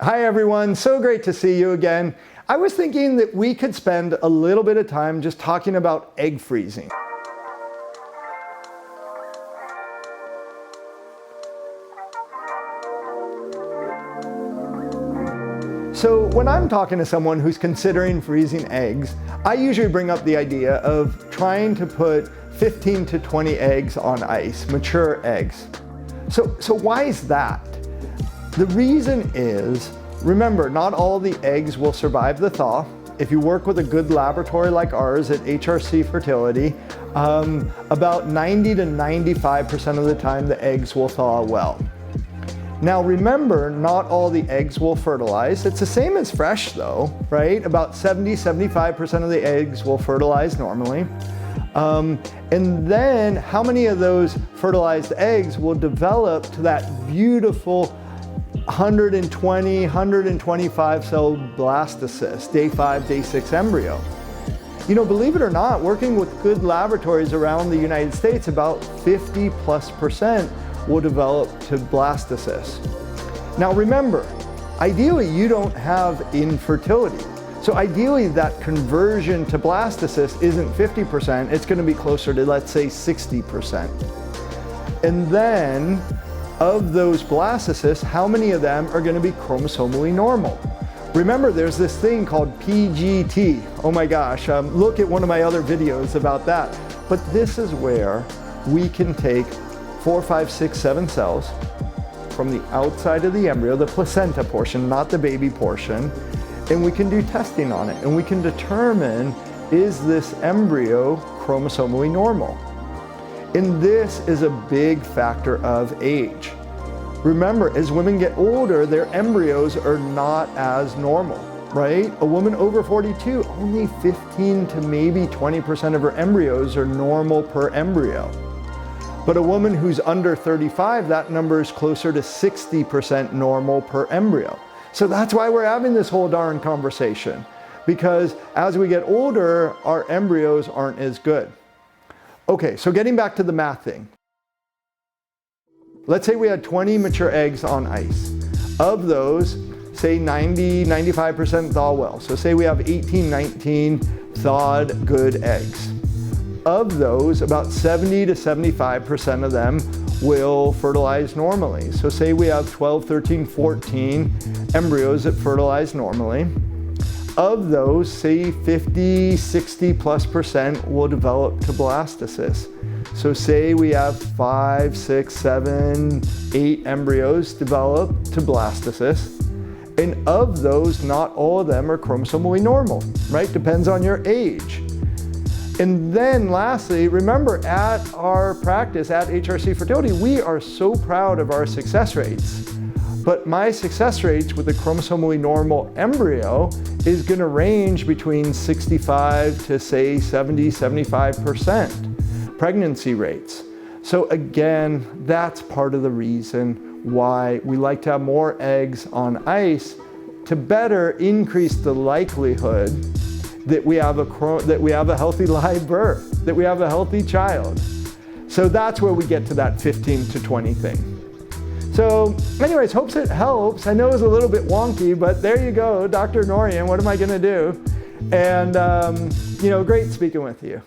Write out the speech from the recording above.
Hi everyone, so great to see you again. I was thinking that we could spend a little bit of time just talking about egg freezing. So when I'm talking to someone who's considering freezing eggs, I usually bring up the idea of trying to put 15 to 20 eggs on ice, mature eggs. So why is that? The reason is, remember, not all the eggs will survive the thaw. If you work with a good laboratory like ours at HRC Fertility, about 90 to 95% of the time the eggs will thaw well. Now remember, not all the eggs will fertilize. It's the same as fresh though, right? About 70-75% of the eggs will fertilize normally. And then how many of those fertilized eggs will develop to that beautiful 120, 125 cell blastocyst, day 5, day 6 embryo? You know, believe it or not, working with good laboratories around the United States, about 50+% will develop to blastocyst. Now remember, ideally you don't have infertility. So ideally that conversion to blastocyst isn't 50%, it's going to be closer to, let's say, 60%. And then of those blastocysts, how many of them are going to be chromosomally normal? Remember, there's this thing called PGT. Oh my gosh, look at one of my other videos about that. But this is where we can take 4, 5, 6, 7 cells from the outside of the embryo, the placenta portion, not the baby portion, and we can do testing on it, and we can determine, is this embryo chromosomally normal? And this is a big factor of age. Remember, as women get older, their embryos are not as normal, right? A woman over 42, only 15 to maybe 20% of her embryos are normal per embryo. But a woman who's under 35, that number is closer to 60% normal per embryo. So that's why we're having this whole darn conversation, because as we get older, our embryos aren't as good. Okay, so getting back to the math thing. Let's say we had 20 mature eggs on ice. Of those, say 90-95% thaw well. So say we have 18-19 thawed good eggs. Of those, about 70 to 75% of them will fertilize normally. So say we have 12, 13, 14 embryos that fertilize normally. Of those, say 50, 60+% will develop to blastocyst. So say we have 5, 6, 7, 8 embryos develop to blastocyst. And of those, not all of them are chromosomally normal, right? Depends on your age. And then lastly, remember, at our practice at HRC Fertility, we are so proud of our success rates. But my success rates with a chromosomally normal embryo is going to range between 65 to say 70-75% pregnancy rates. So again, that's part of the reason why we like to have more eggs on ice, to better increase the likelihood that we have a healthy live birth, that we have a healthy child. So that's where we get to that 15 to 20 thing. So anyways, hopes it helps. I know it was a little bit wonky, but there you go, Dr. Norian, what am I gonna do? And you know, great speaking with you.